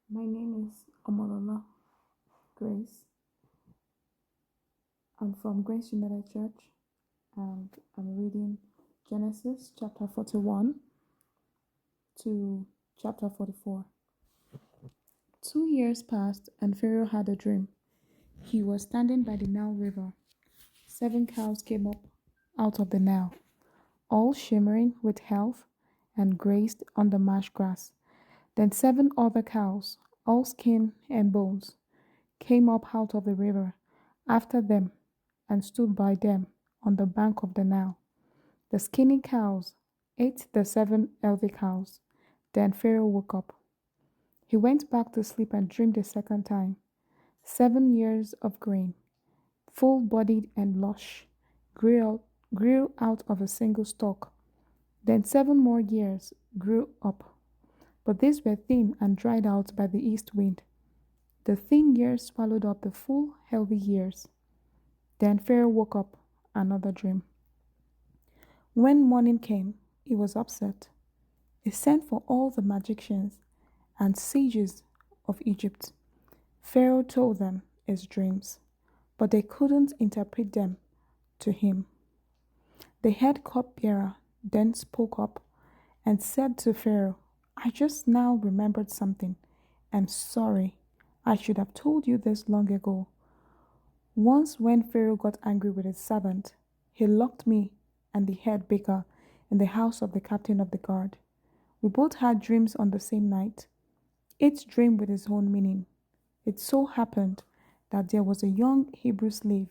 My name is Omolola Grace. I'm from Grace United Church and I'm reading Genesis chapter 41 to chapter 44. 2 years passed and Pharaoh had a dream. He was standing by the Nile River. 7 cows came up out of the Nile, all shimmering with health and grazed on the marsh grass. Then 7 other cows, all skin and bones, came up out of the river after them and stood by them on the bank of the Nile. The skinny cows ate the 7 healthy cows. Then Pharaoh woke up. He went back to sleep and dreamed a second time. 7 years of grain, full bodied and lush, grew out of a single stalk. Then 7 more years grew up, but these were thin and dried out by the east wind. The thin years swallowed up the full, healthy years. Then Pharaoh woke up, another dream. When morning came, he was upset. He sent for all the magicians and sages of Egypt. Pharaoh told them his dreams, but they couldn't interpret them to him. The head cupbearer then spoke up and said to Pharaoh, I just now remembered something. I'm sorry. I should have told you this long ago. Once when Pharaoh got angry with his servant, he locked me and the head baker in the house of the captain of the guard. We both had dreams on the same night, each dream with its own meaning. It so happened that there was a young Hebrew slave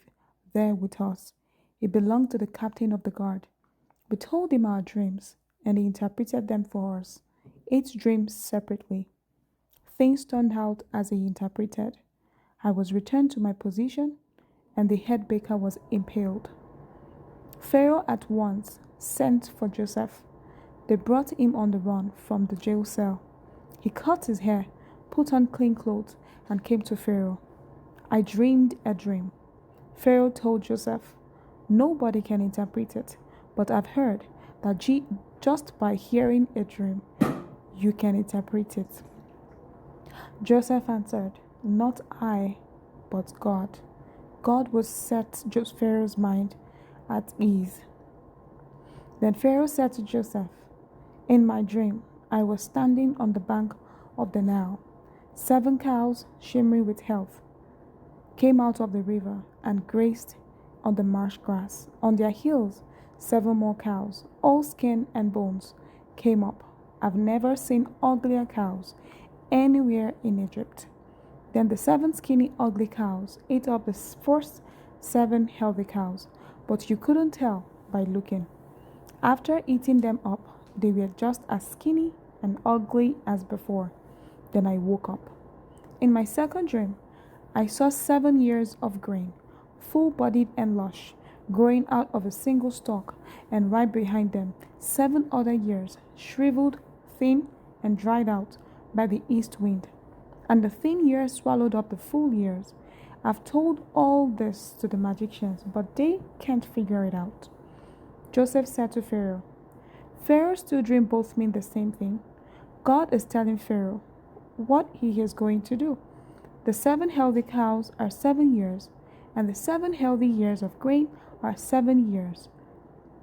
there with us. He belonged to the captain of the guard. We told him our dreams, and he interpreted them for us, each dream separately. Things turned out as he interpreted. I was returned to my position, and the head baker was impaled. Pharaoh at once sent for Joseph. They brought him on the run from the jail cell. He cut his hair, put on clean clothes, and came to Pharaoh. I dreamed a dream. Pharaoh told Joseph, nobody can interpret it, but I've heard that just by hearing a dream, you can interpret it. Joseph answered, not I, but God. God would set Pharaoh's mind at ease. Then Pharaoh said to Joseph, in my dream, I was standing on the bank of the Nile. 7 cows, shimmering with health, came out of the river and grazed on the marsh grass. On their heels, 7 more cows, all skin and bones, came up. I've never seen uglier cows anywhere in Egypt. Then the 7 skinny, ugly cows ate up the first 7 healthy cows, but you couldn't tell by looking. After eating them up, they were just as skinny and ugly as before. Then I woke up. In my second dream, I saw 7 years of grain, full-bodied and lush, growing out of a single stalk, and right behind them, 7 other years, shriveled, thin, and dried out by the east wind. And the thin years swallowed up the full years. I've told all this to the magicians, but they can't figure it out. Joseph said to Pharaoh, Pharaoh's 2 dreams both mean the same thing. God is telling Pharaoh what he is going to do. The 7 healthy cows are 7 years, and the 7 healthy years of grain are 7 years.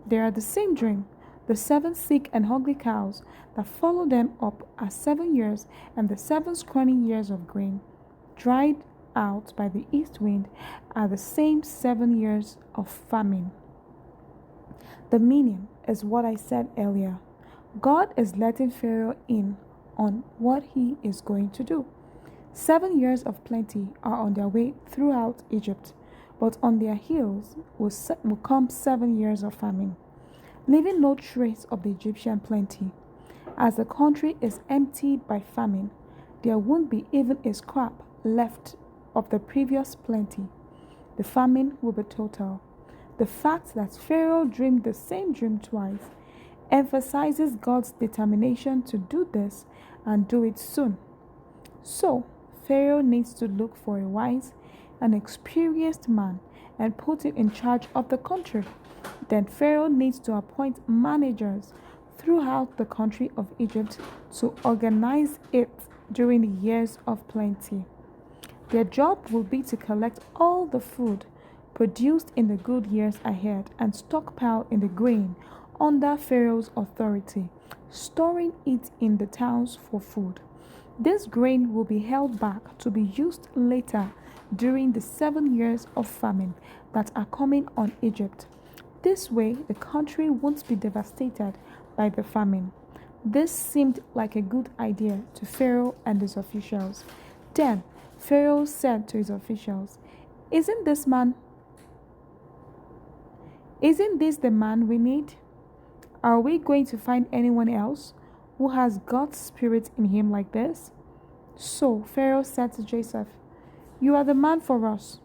They are the same dream. The 7 sick and ugly cows that follow them up are 7 years, and the 7 scrawny years of grain, dried out by the east wind, are the same 7 years of famine. The meaning is what I said earlier. God is letting Pharaoh in on what he is going to do. 7 years of plenty are on their way throughout Egypt, but on their heels will come 7 years of famine, leaving no trace of the Egyptian plenty. As the country is emptied by famine, there won't be even a scrap left of the previous plenty. The famine will be total. The fact that Pharaoh dreamed the same dream twice emphasizes God's determination to do this and do it soon. So, Pharaoh needs to look for a wise and experienced man and put him in charge of the country. Then Pharaoh needs to appoint managers throughout the country of Egypt to organize it during the years of plenty. Their job will be to collect all the food produced in the good years ahead and stockpile in the grain under Pharaoh's authority, storing it in the towns for food. This grain will be held back to be used later during the 7 years of famine that are coming on Egypt. This way, the country won't be devastated by the famine. This seemed like a good idea to Pharaoh and his officials. Then Pharaoh said to his officials, Isn't this man isn't this the man we need? Are we going to find anyone else who has God's spirit in him like this? So Pharaoh said to Joseph, You are the man for us.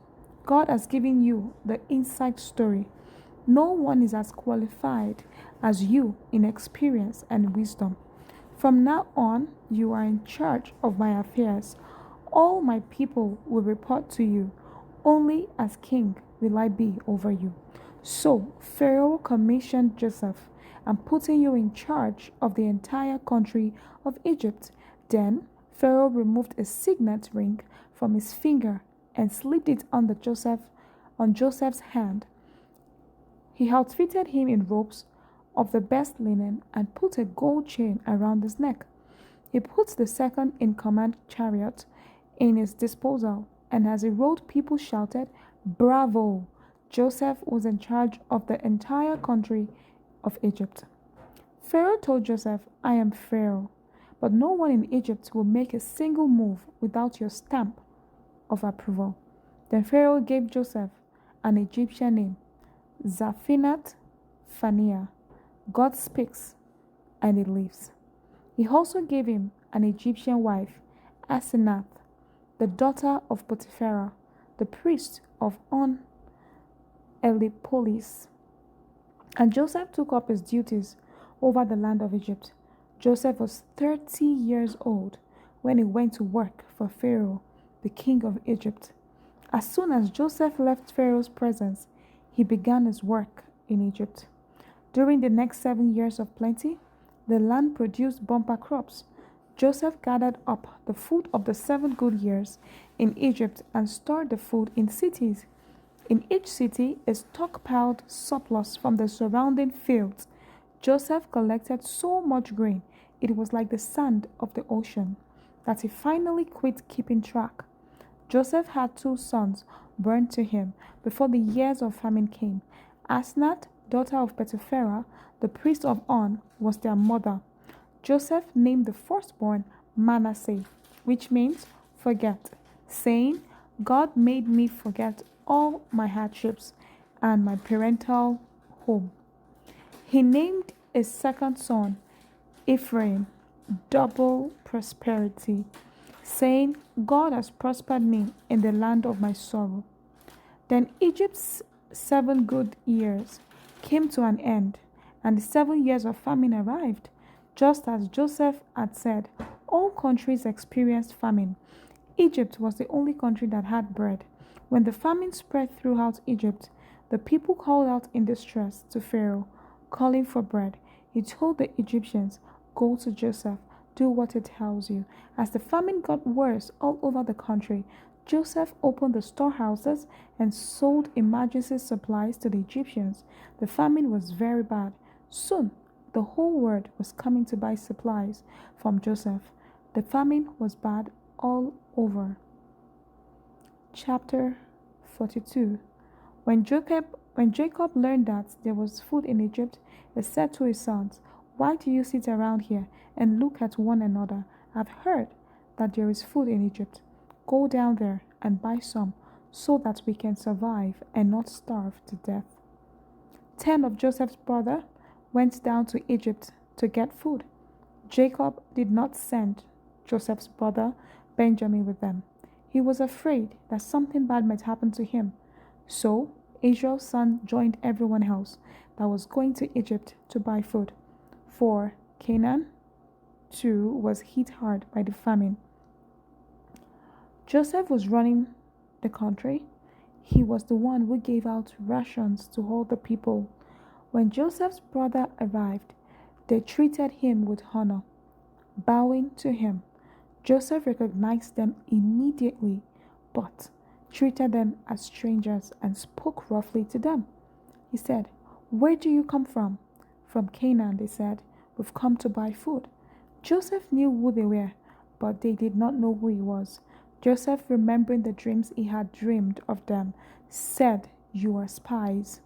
God has given you the inside story. No one is as qualified as you in experience and wisdom. From now on, you are in charge of my affairs. All my people will report to you. Only as king will I be over you. So Pharaoh commissioned Joseph and putting you in charge of the entire country of Egypt. Then Pharaoh removed a signet ring from his finger and slipped it on Joseph's hand. He outfitted him in robes of the best linen and put a gold chain around his neck. He put the second in command chariot in his disposal, and as he rode, people shouted, Bravo! Joseph was in charge of the entire country of Egypt. Pharaoh told Joseph, I am Pharaoh, but no one in Egypt will make a single move without your stamp of approval. Then Pharaoh gave Joseph an Egyptian name, Zaphinat Phaneah. God speaks, and it lives. He also gave him an Egyptian wife, Asenath, the daughter of Potiphera, the priest of On Elipolis. And Joseph took up his duties over the land of Egypt. Joseph was 30 years old when he went to work for Pharaoh, the king of Egypt. As soon as Joseph left Pharaoh's presence, he began his work in Egypt. During the next 7 years of plenty, the land produced bumper crops. Joseph gathered up the food of the 7 good years in Egypt and stored the food in cities. In each city, a stockpiled surplus from the surrounding fields. Joseph collected so much grain, it was like the sand of the ocean, that he finally quit keeping track. Joseph had 2 sons born to him before the years of famine came. Asenath, daughter of Potiphera, the priest of On, was their mother. Joseph named the firstborn Manasseh, which means forget, saying, God made me forget all my hardships and my parental home. He named his second son Ephraim, double prosperity, saying, God has prospered me in the land of my sorrow. Then Egypt's 7 good years came to an end, and the 7 years of famine arrived. Just as Joseph had said, all countries experienced famine. Egypt was the only country that had bread. When the famine spread throughout Egypt, the people called out in distress to Pharaoh, calling for bread. He told the Egyptians, Go to Joseph, do what he tells you. As the famine got worse all over the country, Joseph opened the storehouses and sold emergency supplies to the Egyptians. The famine was very bad. Soon, the whole world was coming to buy supplies from Joseph. The famine was bad all over. Chapter 42. When Jacob learned that there was food in Egypt, he said to his sons, Why do you sit around here and look at one another? I've heard that there is food in Egypt. Go down there and buy some, so that we can survive and not starve to death. 10 of Joseph's brothers went down to Egypt to get food. Jacob did not send Joseph's brother Benjamin with them. He was afraid that something bad might happen to him. So Israel's son joined everyone else that was going to Egypt to buy food. For Canaan, too, was hit hard by the famine. Joseph was running the country. He was the one who gave out rations to all the people. When Joseph's brother arrived, they treated him with honor, bowing to him. Joseph recognized them immediately, but treated them as strangers and spoke roughly to them. He said, "Where do you come from?" "From Canaan," they said. "We've come to buy food." Joseph knew who they were, but they did not know who he was. Joseph, remembering the dreams he had dreamed of them, said, "You are spies.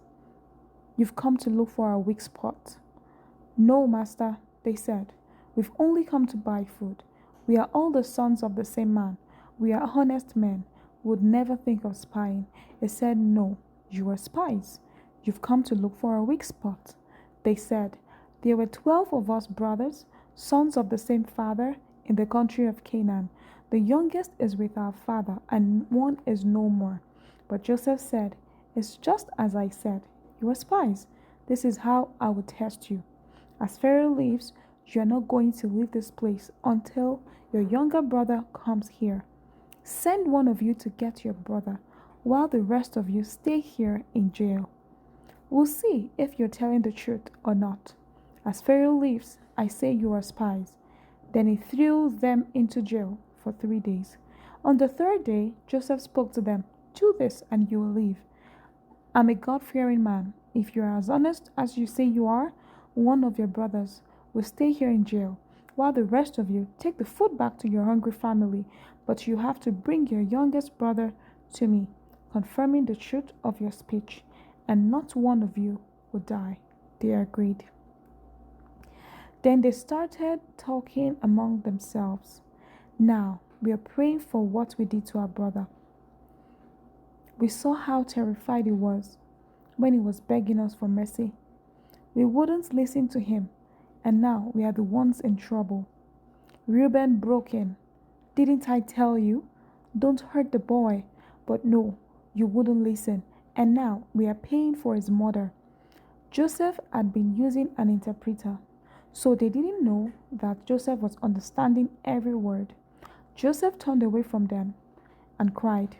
You've come to look for our weak spot." "No, master," they said. "We've only come to buy food. We are all the sons of the same man. We are honest men. Would never think of spying." They said, "No, you are spies. You've come to look for our weak spot." They said, "There were 12 of us brothers, sons of the same father, in the country of Canaan. The youngest is with our father, and one is no more." But Joseph said, "It's just as I said. You are spies. This is how I will test you. As Pharaoh lives, you are not going to leave this place until your younger brother comes here. Send one of you to get your brother, while the rest of you stay here in jail. We'll see if you're telling the truth or not. As Pharaoh lives, I say you are spies." Then he threw them into jail for 3 days. On the third day, Joseph spoke to them, "Do this and you will live. I'm a God-fearing man. If you are as honest as you say you are, one of your brothers will stay here in jail, while the rest of you take the food back to your hungry family. But you have to bring your youngest brother to me, confirming the truth of your speech, and not one of you will die." They agreed. Then they started talking among themselves. "Now we are praying for what we did to our brother. We saw how terrified he was when he was begging us for mercy. We wouldn't listen to him, and now we are the ones in trouble. Reuben broke in. 'Didn't I tell you? Don't hurt the boy.' But no, you wouldn't listen, and now we are paying for his murder." Joseph had been using an interpreter, so they didn't know that Joseph was understanding every word. Joseph turned away from them and cried.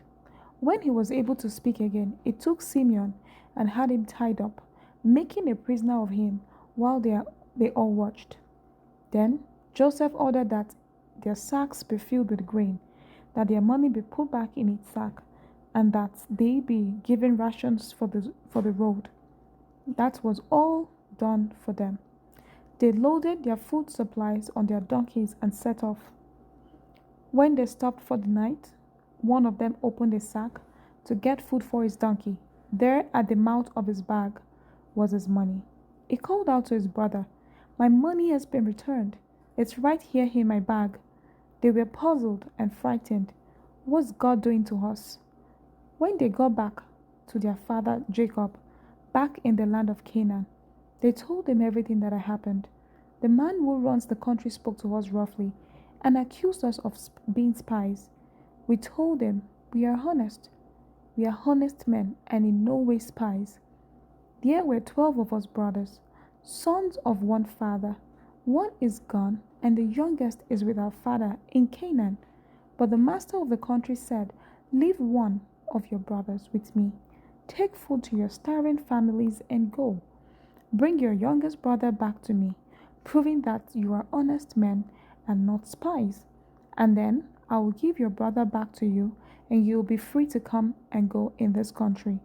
When he was able to speak again, he took Simeon and had him tied up, making a prisoner of him while they all watched. Then Joseph ordered that their sacks be filled with grain, that their money be put back in its sack, and that they be given rations for the road. That was all done for them. They loaded their food supplies on their donkeys and set off. When they stopped for the night, one of them opened a sack to get food for his donkey. There, at the mouth of his bag, was his money. He called out to his brother, "My money has been returned. It's right here in my bag." They were puzzled and frightened. "What's God doing to us?" When they got back to their father Jacob, back in the land of Canaan, they told him everything that had happened. "The man who runs the country spoke to us roughly and accused us of being spies. We told him, 'We are honest. We are honest men and in no way spies.' There were 12 of us brothers, sons of one father. One is gone, and the youngest is with our father in Canaan. But the master of the country said, 'Leave one of your brothers with me. Take food to your starving families and go. Bring your youngest brother back to me, proving that you are honest men and not spies. And then I will give your brother back to you, and you will be free to come and go in this country.'"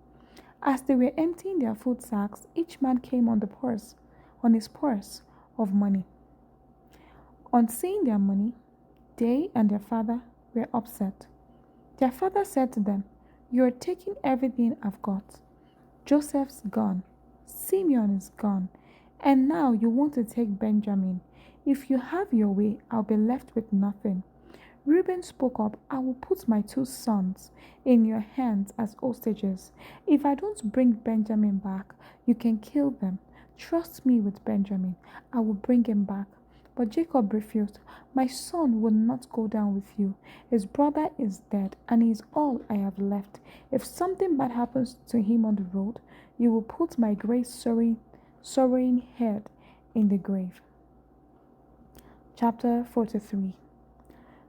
As they were emptying their food sacks, each man came on his purse of money. On seeing their money, they and their father were upset. Their father said to them, "You are taking everything I've got. Joseph's gone, Simeon is gone, and now you want to take Benjamin. If you have your way, I'll be left with nothing." Reuben spoke up, "I will put my 2 sons in your hands as hostages. If I don't bring Benjamin back, you can kill them. Trust me with Benjamin. I will bring him back." But Jacob refused. "My son will not go down with you. His brother is dead, and he is all I have left. If something bad happens to him on the road, you will put my great sorrowing head in the grave." Chapter 43.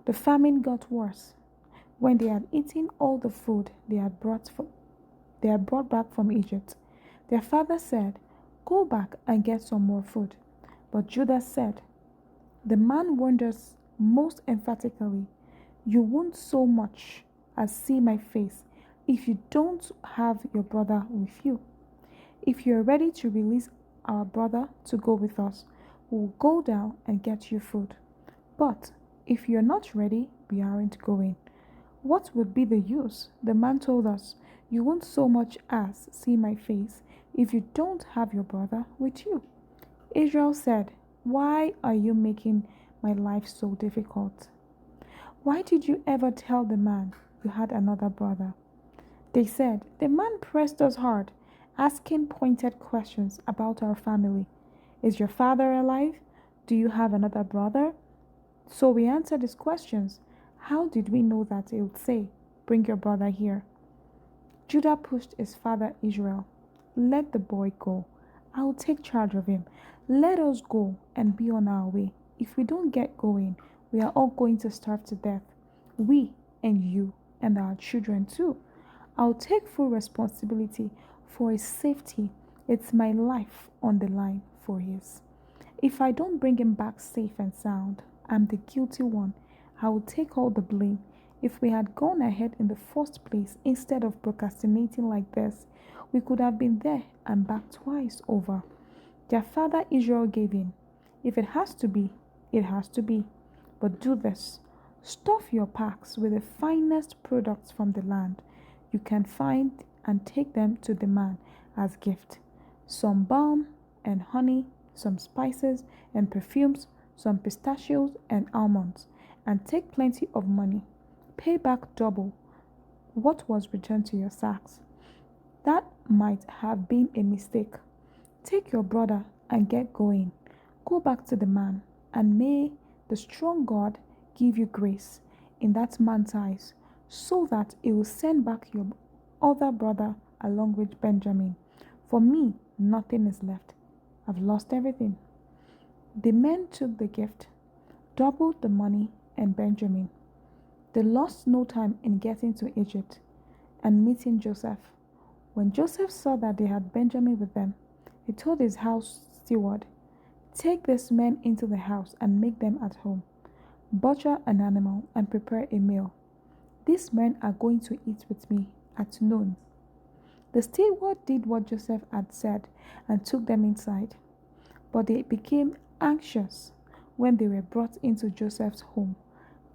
The famine got worse. When they had eaten all the food they had brought back from Egypt, their father said, "Go back and get some more food." But Judah said, "The man warned us most emphatically, you won't so much as see my face if you don't have your brother with you. If you're ready to release our brother to go with us, we'll go down and get you food. But if you're not ready, we aren't going. What would be the use? The man told us, you won't so much as see my face if you don't have your brother with you. Israel said, why are you making my life so difficult? Why did you ever tell the man you had another brother? They said, the man pressed us hard, asking pointed questions about our family. Is your father alive? Do you have another brother? So we answered his questions. How did we know that he would say, bring your brother here? Judah pushed his father Israel. Let the boy go. I will take charge of him. Let us go and be on our way. If we don't get going, we are all going to starve to death. We and you and our children too. I'll take full responsibility for his safety. It's my life on the line for his. If I don't bring him back safe and sound, I'm the guilty one. I will take all the blame. If we had gone ahead in the first place instead of procrastinating like this, we could have been there and back twice over. Their father Israel gave in. If it has to be, it has to be. But do this. Stuff your packs with the finest products from the land you can find and take them to the man as gift. Some balm and honey, some spices and perfumes, some pistachios and almonds, and take plenty of money. Pay back double what was returned to your sacks. That might have been a mistake. Take your brother and get going. Go back to the man, and may the strong God give you grace in that man's eyes, so that he will send back your other brother along with Benjamin. For me, nothing is left. I've lost everything. The men took the gift, doubled the money and Benjamin. They lost no time in getting to Egypt and meeting Joseph. When Joseph saw that they had Benjamin with them, he told his house steward, take these men into the house and make them at home. Butcher an animal and prepare a meal. These men are going to eat with me at noon. The steward did what Joseph had said and took them inside. But they became anxious when they were brought into Joseph's home,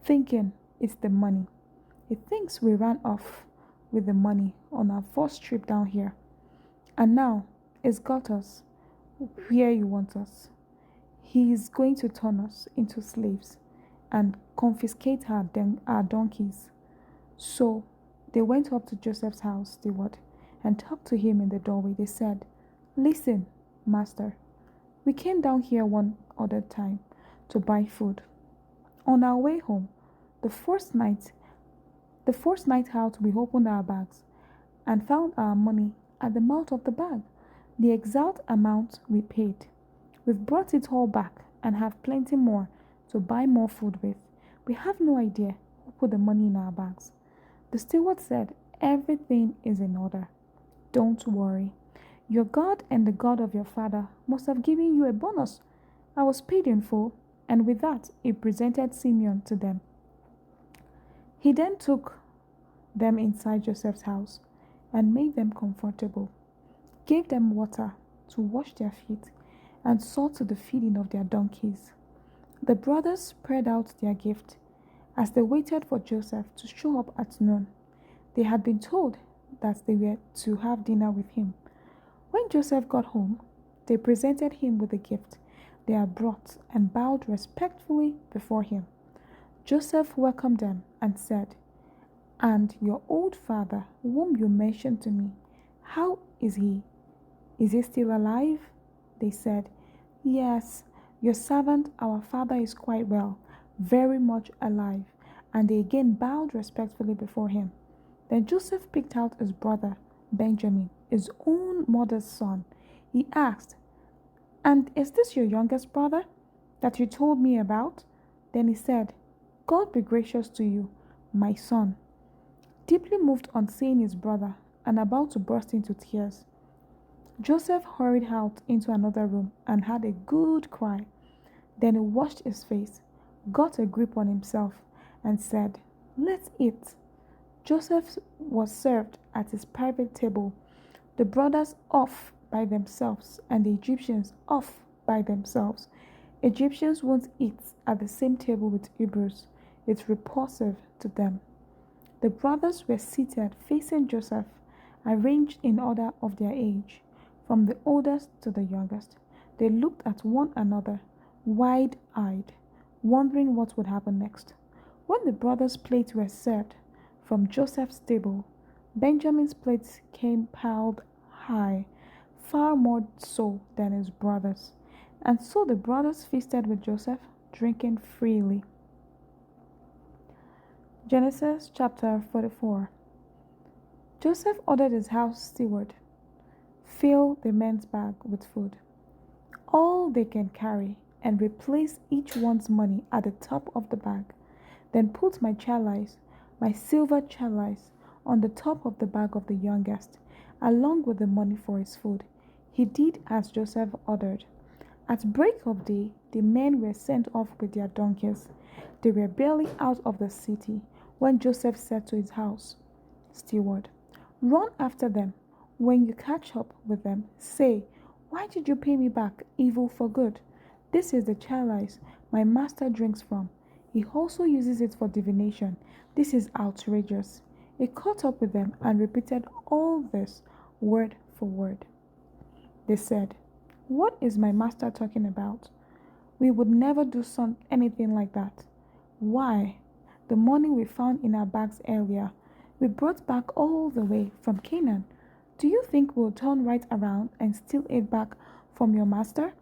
thinking it's the money. He thinks we ran off with the money on our first trip down here. And now it's got us where you want us. He is going to turn us into slaves and confiscate our donkeys. So they went up to Joseph's house steward and talked to him in the doorway. They said, listen, master, we came down here one other time to buy food. On our way home, the first night out, we opened our bags and found our money at the mouth of the bag, the exact amount we paid. We've brought it all back and have plenty more to buy more food with. We have no idea who put the money in our bags. The steward said, everything is in order. Don't worry. Your God and the God of your father must have given you a bonus. I was paid in full, and with that he presented Simeon to them. He then took them inside Joseph's house and made them comfortable, gave them water to wash their feet, and saw to the feeding of their donkeys. The brothers spread out their gift as they waited for Joseph to show up at noon. They had been told that they were to have dinner with him. When Joseph got home, they presented him with the gift they had brought and bowed respectfully before him. Joseph welcomed them and said, and your old father, whom you mentioned to me, how is he? Is he still alive? They said, yes, your servant, our father, is quite well, very much alive. And they again bowed respectfully before him. Then Joseph picked out his brother, Benjamin, his own mother's son. He asked, and is this your youngest brother that you told me about? Then he said, God be gracious to you, my son. Deeply moved on seeing his brother and about to burst into tears, Joseph hurried out into another room and had a good cry. Then he washed his face, got a grip on himself, and said, "Let's eat." Joseph was served at his private table, the brothers off by themselves, and the Egyptians off by themselves. Egyptians won't eat at the same table with Hebrews. It's repulsive to them. The brothers were seated facing Joseph, arranged in order of their age, from the oldest to the youngest. They looked at one another, wide-eyed, wondering what would happen next. When the brothers' plates were served from Joseph's table, Benjamin's plates came piled high, far more so than his brothers. And so the brothers feasted with Joseph, drinking freely. Genesis chapter 44. Joseph ordered his house steward, "Fill the men's bag with food, all they can carry, and replace each one's money at the top of the bag. Then put my chalice, my silver chalice, on the top of the bag of the youngest, along with the money for his food." He did as Joseph ordered. At break of day, the men were sent off with their donkeys. They were barely out of the city when Joseph said to his house steward, "Run after them. When you catch up with them, say, 'Why did you pay me back evil for good? This is the chalice my master drinks from. He also uses it for divination. This is outrageous.'" He caught up with them and repeated all this word for word. They said, "What is my master talking about? We would never do anything like that. Why, the money we found in our bags earlier, we brought back all the way from Canaan. Do you think we'll turn right around and steal it back from your master?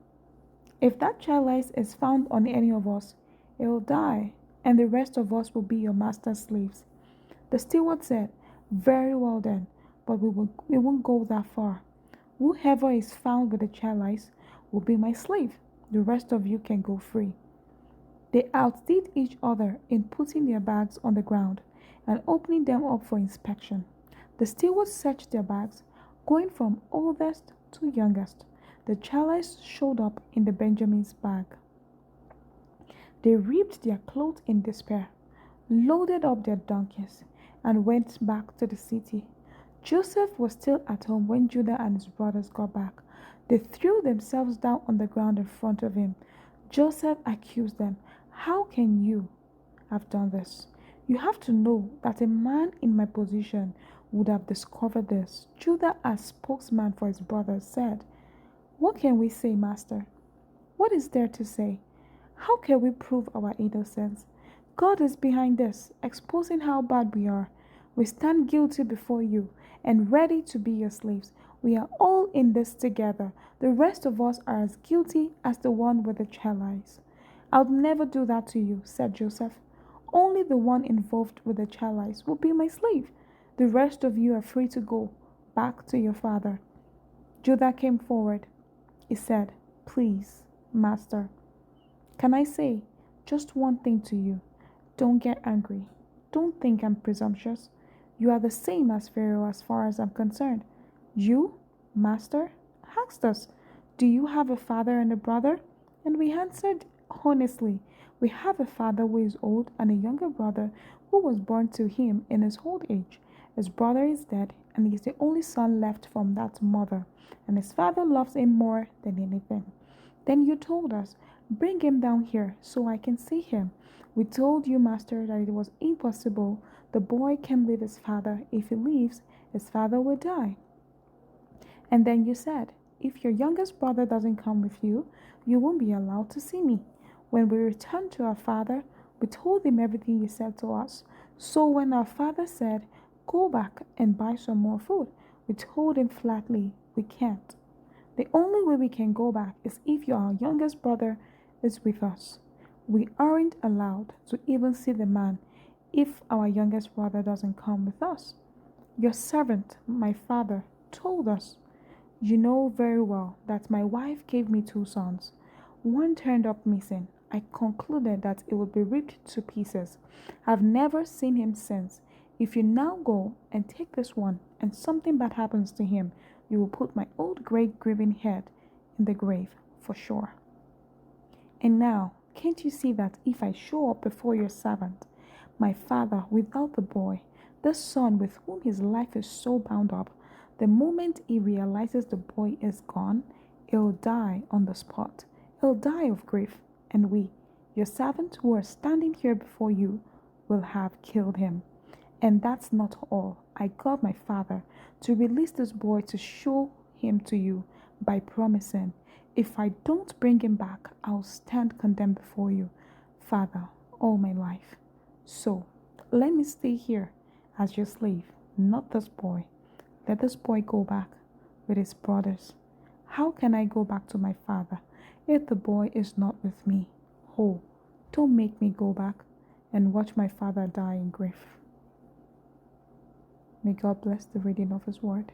If that chalice is found on any of us, it will die, and the rest of us will be your master's slaves." The steward said, "Very well then, but we won't go that far. Whoever is found with the chalice will be my slave. The rest of you can go free." They outdid each other in putting their bags on the ground and opening them up for inspection. The steward searched their bags, going from oldest to youngest. The chalice showed up in the Benjamin's bag. They ripped their clothes in despair, loaded up their donkeys, and went back to the city. Joseph was still at home when Judah and his brothers got back. They threw themselves down on the ground in front of him. Joseph accused them. "How can you have done this? You have to know that a man in my position would have discovered this." Judah, as spokesman for his brothers, said, "What can we say, Master? What is there to say? How can we prove our innocence? God is behind this, exposing how bad we are. We stand guilty before you and ready to be your slaves. We are all in this together. The rest of us are as guilty as the one with the chalice." "I'll never do that to you," said Joseph. "Only the one involved with the chalice will be my slave. The rest of you are free to go back to your father." Judah came forward. He said, "Please, Master, can I say just one thing to you? Don't get angry. Don't think I'm presumptuous. You are the same as Pharaoh as far as I'm concerned. You, Master, asked us, 'Do you have a father and a brother?' And we answered honestly, 'We have a father who is old and a younger brother who was born to him in his old age. His brother is dead, and he is the only son left from that mother, and his father loves him more than anything.' Then you told us, 'Bring him down here so I can see him.' We told you, Master, that it was impossible. The boy can leave his father. If he leaves, his father will die. And then you said, 'If your youngest brother doesn't come with you, you won't be allowed to see me.' When we returned to our father, we told him everything you said to us. So when our father said, 'Go back and buy some more food,' we told him flatly, 'We can't. The only way we can go back is if your youngest brother is with us. We aren't allowed to even see the man if our youngest brother doesn't come with us. Your servant, my father, told us. You know very well that my wife gave me 2 sons. One turned up missing. I concluded that it would be ripped to pieces. I've never seen him since. If you now go and take this one and something bad happens to him, you will put my old great grieving head in the grave for sure. And now Can't you see that if I show up before your servant, my father without the boy, the son with whom his life is so bound up, the moment he realizes the boy is gone, he'll die on the spot. He'll die of grief, and we, your servants who are standing here before you, will have killed him. And that's not all. I got my father to release this boy to show him to you by promising, if I don't bring him back, I'll stand condemned before you, Father, all my life. So let me stay here as your slave, not this boy. Let this boy go back with his brothers. How can I go back to my father if the boy is not with me? Oh, don't make me go back and watch my father die in grief. May God bless the reading of his word.